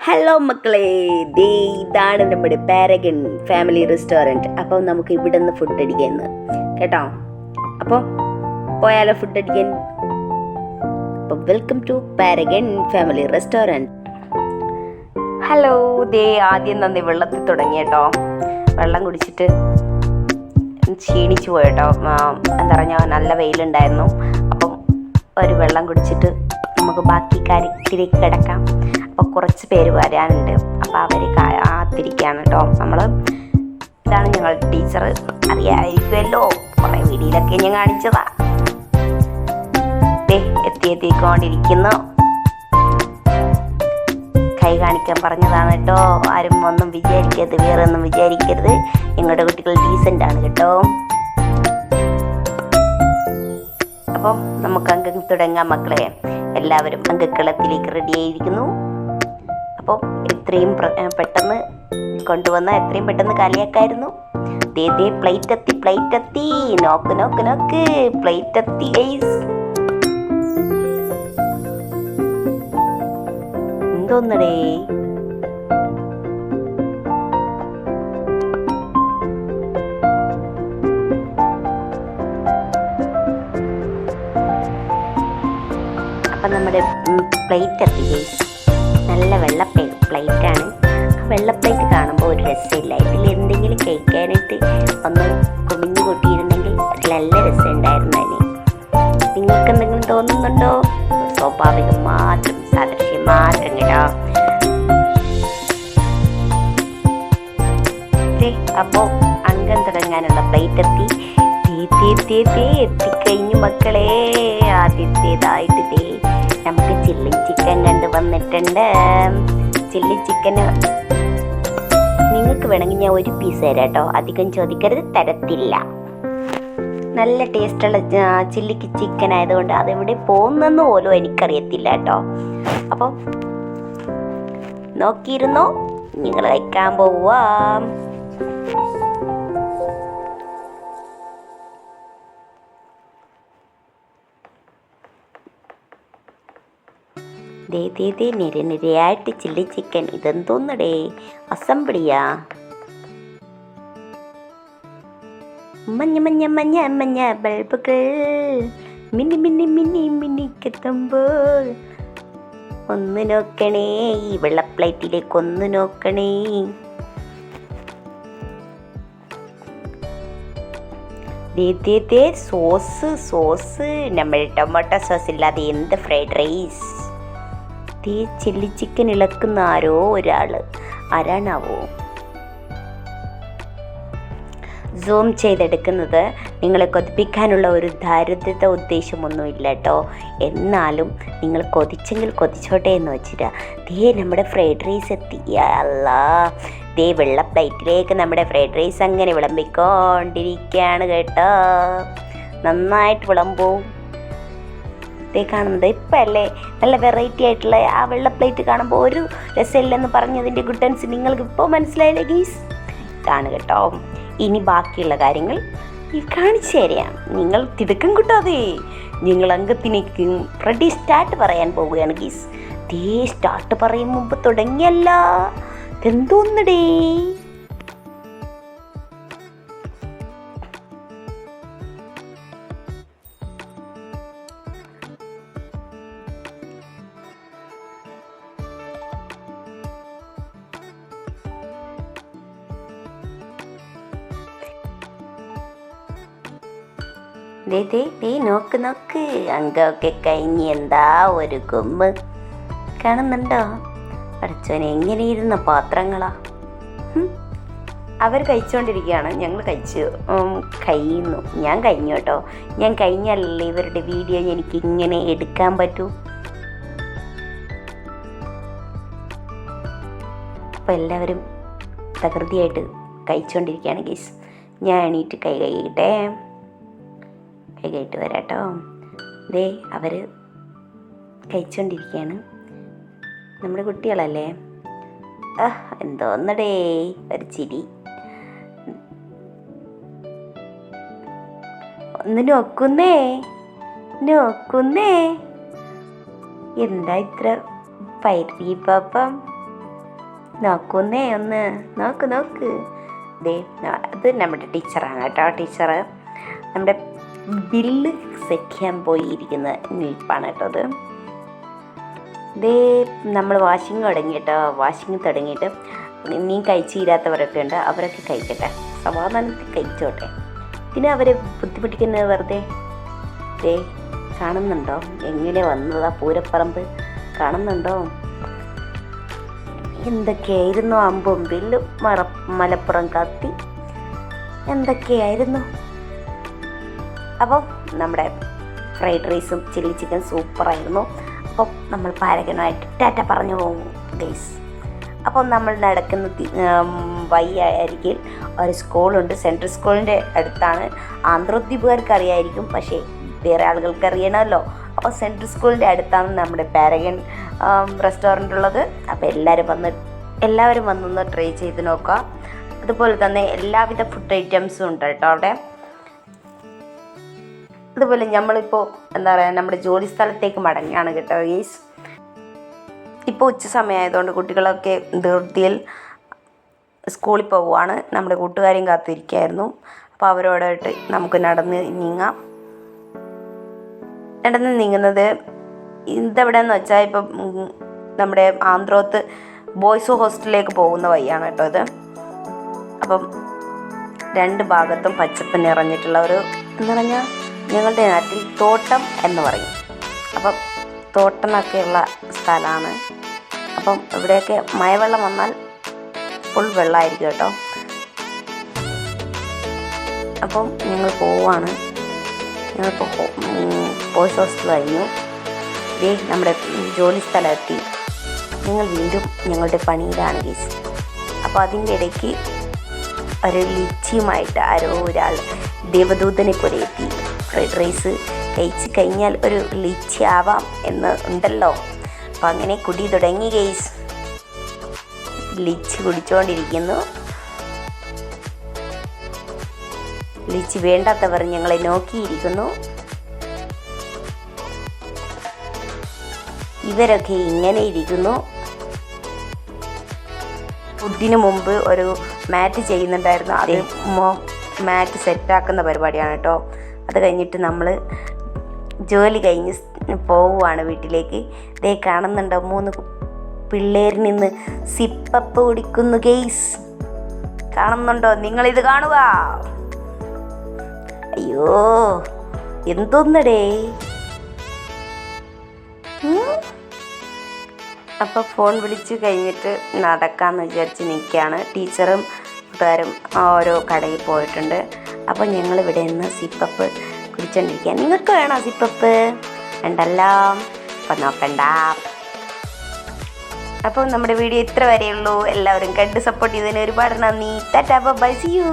Hello മക്കളെ, ദേ ഇതാണ് നമ്മുടെ പാരഗൺ ഫാമിലി റെസ്റ്റോറൻറ്റ്. അപ്പം നമുക്ക് ഇവിടെ നിന്ന് ഫുഡ് അടിക്കാമെന്ന് കേട്ടോ. അപ്പോൾ പോയാലോ ഫുഡ് അടിക്കാൻ? അപ്പം welcome to Paragon family restaurant. Hello, ദേ ആദ്യം നന്ദി വെള്ളത്തിൽ തുടങ്ങി കേട്ടോ. വെള്ളം കുടിച്ചിട്ട് ക്ഷീണിച്ചു പോയിട്ടോ. എന്താ പറയുക, നല്ല വെയിലുണ്ടായിരുന്നു. അപ്പം ഒരു വെള്ളം കുടിച്ചിട്ട് നമുക്ക് ബാക്കി കാര്യത്തിലേക്ക് കിടക്കാം. അപ്പോൾ കുറച്ച് പേര് വരാനുണ്ട്. അപ്പോൾ അവർ കാത്തിരിക്കുകയാണ് കേട്ടോ. ഇതാണ് ഞങ്ങളുടെ ടീച്ചർ, അറിയാമായിരിക്കുമല്ലോ, കുറേ വീഡിയോയിലൊക്കെ ഞാൻ കാണിച്ചതാ. എത്തിക്കൊണ്ടിരിക്കുന്നു. കൈ കാണിക്കാൻ പറഞ്ഞതാണ് കേട്ടോ. ആരും ഒന്നും വിചാരിക്കരുത്, വേറെ ഒന്നും വിചാരിക്കരുത്. നിങ്ങളുടെ കുട്ടികൾ ഡീസൻ്റ് ആണ് കേട്ടോ. അപ്പം നമുക്ക് അംഗം തുടങ്ങാം മക്കളെ. എല്ലാവരും അംഗക്കളത്തിലേക്ക് റെഡി ആയിരിക്കുന്നു. അപ്പോൾ എത്രയും പെട്ടെന്ന് കൊണ്ടുവന്ന എത്രയും പെട്ടെന്ന് കളിയാക്കായിരുന്നു. ദേ പ്ലേറ്റ് എത്തി. നോക്ക് പ്ലേറ്റ് എത്തി ഗൈസ്. എന്തോന്നടേ, അപ്പം നമ്മുടെ പ്ലേറ്റ് എത്തി ഗൈസ്. നല്ല വെള്ള പ്ലേറ്റാണ്. വെള്ള പ്ലേറ്റ് കാണുമ്പോൾ ഒരു രസമില്ല. ഇതിൽ എന്തെങ്കിലും കഴിക്കാനായിട്ട് ഒന്ന് കുമിഞ്ഞു കൂട്ടിയിരുന്നെങ്കിൽ നല്ല രസമുണ്ടായിരുന്നു. നിങ്ങൾക്ക് എന്തെങ്കിലും തോന്നുന്നുണ്ടോ? സ്വാഭാവികം മാത്രം, സാദൃശ്യം മാത്രം കേട്ടോ. അപ്പോൾ അംഗം തുടങ്ങാനുള്ള പ്ലേറ്റ് എത്തിക്കഴിഞ്ഞു മക്കളെ. ആദ്യത്തേതായിട്ട് നമുക്ക് ചില്ലി ചിക്കൻ കണ്ടു വന്നിട്ടുണ്ട്. ചില്ലി ചിക്കന് നിങ്ങൾക്ക് വേണമെങ്കിൽ ഞാൻ ഒരു പീസ് തരാം കേട്ടോ. അധികം ചോദിക്കരുത്, തരത്തില്ല. നല്ല ടേസ്റ്റുള്ള ചില്ലിക്ക് ചിക്കൻ ആയതുകൊണ്ട് അതെവിടെ പോകുന്നെന്ന് പോലും എനിക്കറിയത്തില്ല കേട്ടോ. അപ്പം നോക്കിയിരുന്നോ, നിങ്ങൾ കഴിക്കാൻ പോവാം. നിരയായിട്ട് ചില്ലി ചിക്കൻ. ഇതെന്തോന്നടേ, അസംബ്ലിയാ? മഞ്ഞ ബൾബുകൾ മിന്നിക്കെത്തുമ്പോൾ ഒന്ന് നോക്കണേ, ഈ വെള്ളപ്ലേറ്റിലേക്ക് ഒന്ന് നോക്കണേ. സോസ് നമ്മൾ ടൊമാറ്റോ സോസ് ഇല്ലാതെ എന്ത് ഫ്രൈഡ് റൈസ്? ചില്ലി ചിക്കൻ ഇളക്കുന്ന ആരോ ഒരാള്, ആരാണാവോ? സൂം ചെയ്തെടുക്കുന്നത് നിങ്ങളെ കൊതിപ്പിക്കാനുള്ള ഒരു ദാരിദ്ര്യത ഉദ്ദേശമൊന്നുമില്ല കേട്ടോ. എന്നാലും നിങ്ങൾ കൊതിച്ചെങ്കിൽ കൊതിച്ചോട്ടെ എന്ന് വെച്ചിട്ടാ. നമ്മുടെ ഫ്രൈഡ് റൈസ് എത്തി. അല്ലാ, വെള്ള പ്ലേറ്റിലേക്ക് നമ്മുടെ ഫ്രൈഡ് റൈസ് അങ്ങനെ വിളമ്പിക്കൊണ്ടിരിക്കുകയാണ് കേട്ടോ. നന്നായിട്ട് വിളമ്പൂ. കാണുന്നത് ഇപ്പം അല്ലേ നല്ല വെറൈറ്റി ആയിട്ടുള്ള ആ വെള്ള പ്ലേറ്റ് കാണുമ്പോൾ ഒരു രസമില്ലെന്ന് പറഞ്ഞതിൻ്റെ ഗുഡൻസ് നിങ്ങൾക്ക് ഇപ്പോൾ മനസ്സിലായില്ലേ ഗീസ്? ഇതാണ് കേട്ടോ. ഇനി ബാക്കിയുള്ള കാര്യങ്ങൾ കാണിച്ചു തരാം. നിങ്ങൾ തിടുക്കം കൂട്ടാതെ നിങ്ങൾ അംഗത്തിനേക്ക് റെഡി സ്റ്റാർട്ട് പറയാൻ പോവുകയാണ് ഗീസ്. സ്റ്റാർട്ട് പറയും മുമ്പ് തുടങ്ങിയല്ല, എന്തോന്നടേ. നോക്ക് അംഗമൊക്കെ കഴിഞ്ഞ് എന്താ ഒരു കൊമ്പ് കാണുന്നുണ്ടോ? പഠിച്ചവനെ, എങ്ങനെ ഇരുന്ന പാത്രങ്ങളാ. അവർ കഴിച്ചുകൊണ്ടിരിക്കുകയാണ്, ഞങ്ങൾ ഞാൻ കഴിഞ്ഞു കേട്ടോ. ഞാൻ കഴിഞ്ഞാലല്ലേ ഇവരുടെ വീഡിയോ എനിക്ക് ഇങ്ങനെ എടുക്കാൻ പറ്റൂ. അപ്പോൾ എല്ലാവരും തകൃതിയായിട്ട് കഴിച്ചുകൊണ്ടിരിക്കുകയാണ് ഗീസ്. ഞാൻ എണീറ്റ് കൈ കൈയിട്ട് വരാട്ടോ. അവർ കഴിച്ചുകൊണ്ടിരിക്കുകയാണ്. നമ്മുടെ കുട്ടികളല്ലേ. എന്തോന്നടേ ഒരു ചിരി. ഒന്ന് നോക്കുന്നേ എന്താ ഇത്ര പരിപാപ്പം? നോക്കുന്നേ ഒന്ന് നോക്ക് ദേ അത് നമ്മുടെ ടീച്ചറാണ് കേട്ടോ. ടീച്ചർ നമ്മുടെ ബില്ല് സെറ്റ് ചെയ്യാൻ പോയിരിക്കുന്ന നിൽപ്പാണ് കേട്ടോ അത്. ദേ നമ്മൾ വാഷിങ് തുടങ്ങിയിട്ട് നീ കഴിച്ചില്ലാത്തവരൊക്കെ ഉണ്ട്, അവരൊക്കെ കഴിക്കട്ടെ, സമാധാനത്തിൽ കഴിച്ചോട്ടെ. പിന്നെ അവരെ ബുദ്ധിമുട്ടിക്കുന്നത് വെറുതെ. ദേ കാണുന്നുണ്ടോ എങ്ങനെ വന്നതാ പൂരപ്പറമ്പ്, കാണുന്നുണ്ടോ? എന്തൊക്കെയായിരുന്നു അമ്പും വില്ലും മലപ്പുറം കത്തി എന്തൊക്കെയായിരുന്നു. അപ്പം നമ്മുടെ ഫ്രൈഡ് റൈസും ചില്ലി ചിക്കൻ സൂപ്പറായിരുന്നു. അപ്പം നമ്മൾ പാരഗനുമായിട്ട് ടാറ്റ പറഞ്ഞു പോകും ഗൈസ്. അപ്പം നമ്മൾ നടക്കുന്ന വഴിയായിരിക്കും ഒരു സ്കൂളുണ്ട്, സെൻട്രൽ സ്കൂളിൻ്റെ അടുത്താണ്. ആന്ധ്രോദ്വീപുകാർക്ക് അറിയായിരിക്കും, പക്ഷേ വേറെ ആളുകൾക്ക് അറിയണമല്ലോ. അപ്പോൾ സെൻട്രൽ സ്കൂളിൻ്റെ അടുത്താണ് നമ്മുടെ പാരഗൺ റെസ്റ്റോറൻ്റ് ഉള്ളത്. അപ്പോൾ എല്ലാവരും വന്നൊന്ന് ട്രൈ ചെയ്ത് നോക്കുക. അതുപോലെ തന്നെ എല്ലാവിധ ഫുഡ് ഐറ്റംസും ഉണ്ട് കേട്ടോ അവിടെ. അതുപോലെ നമ്മളിപ്പോൾ എന്താ പറയുക, നമ്മുടെ ജോലി സ്ഥലത്തേക്ക് മടങ്ങുകയാണ് കേട്ടോ ഗൈസ്. ഇപ്പോൾ ഉച്ച സമയമായതുകൊണ്ട് കുട്ടികളൊക്കെ ധൃതിയിൽ സ്കൂളിൽ പോവുകയാണ്. നമ്മുടെ കൂട്ടുകാരെയും കാത്തിരിക്കുകയായിരുന്നു. അപ്പോൾ അവരോടായിട്ട് നമുക്ക് നടന്ന് നീങ്ങുന്നത് ഇതെവിടെയെന്ന് വെച്ചാൽ ഇപ്പം നമ്മുടെ ആന്ധ്രോത്ത് ബോയ്സ് ഹോസ്റ്റലിലേക്ക് പോകുന്ന വഴിയാണ് കേട്ടോ ഇത്. അപ്പം രണ്ട് ഭാഗത്തും പച്ചപ്പ് നിറഞ്ഞിട്ടുള്ള എന്ന് പറഞ്ഞാൽ ഞങ്ങളുടെ നാട്ടിൽ തോട്ടം എന്ന് പറയും. അപ്പം തോട്ടമൊക്കെയുള്ള സ്ഥലമാണ്. അപ്പം ഇവിടെയൊക്കെ മഴവെള്ളം വന്നാൽ ഫുൾ വെള്ളമായിരിക്കും കേട്ടോ. അപ്പം ഞങ്ങൾ പോവാണ്. ഞങ്ങളിപ്പോൾ ബോയ്സ് ഹോസ്റ്റൽ കഴിഞ്ഞു. ഇതേ നമ്മുടെ ജോലി സ്ഥലമെത്തി. ഞങ്ങൾ വീണ്ടും ഞങ്ങളുടെ പണിയിലാണ് ഗൈസ്. അപ്പോൾ അതിൻ്റെ ഇടയ്ക്ക് ഒരു ലിച്ചിയുമായിട്ട് ആരോ ഒരാൾ ദേവദൂതനെ പോലെ എത്തി. ഫ്രൈഡ് റൈസ് കഴിച്ച് കഴിഞ്ഞാൽ ഒരു ലിച്ചി ആവാം എന്ന് ഉണ്ടല്ലോ. അപ്പം അങ്ങനെ കുടി തുടങ്ങി ഗൈസ്. ലിച്ചി കുടിച്ചുകൊണ്ടിരിക്കുന്നു. ലിച്ചി വേണ്ടാത്തവർ ഞങ്ങളെ നോക്കിയിരിക്കുന്നു. ഇവരൊക്കെ ഇങ്ങനെ ഇരിക്കുന്നു. ഫുഡിന് മുമ്പ് ഒരു മാറ്റ് ചെയ്യുന്നുണ്ടായിരുന്നു. അത് മാറ്റ് സെറ്റാക്കുന്ന പരിപാടിയാണ് കേട്ടോ. അത് കഴിഞ്ഞിട്ട് നമ്മൾ ജോലി കഴിഞ്ഞ് പോവുകയാണ് വീട്ടിലേക്ക്. ദേ കാണുന്നുണ്ടോ 3 പിള്ളേരിൽ നിന്ന് സിപ്പപ്പ് കുടിക്കുന്നു ഗെയ്സ്. കാണുന്നുണ്ടോ? നിങ്ങളിത് കാണുക. അയ്യോ എന്തോന്നടേ. അപ്പോൾ ഫോൺ വിളിച്ച് കഴിഞ്ഞിട്ട് നടക്കാമെന്ന് വിചാരിച്ച് നിൽക്കുകയാണ്. ടീച്ചറും കൂട്ടുകാരും ഓരോ കടയിൽ പോയിട്ടുണ്ട്. അപ്പോൾ ഞങ്ങളിവിടെ നിന്ന് സിപ്പപ്പ് കുടിച്ചോണ്ടിരിക്കുക. നിങ്ങൾക്ക് വേണോ സിപ്പപ്പ്? ഉണ്ടല്ലോ, അപ്പം നോക്കണ്ട. അപ്പോൾ നമ്മുടെ വീഡിയോ ഇത്ര വരെയുള്ളൂ. എല്ലാവരും കണ്ട് സപ്പോർട്ട് ചെയ്തതിന് ഒരുപാട് നന്ദി. Tata bye, see U.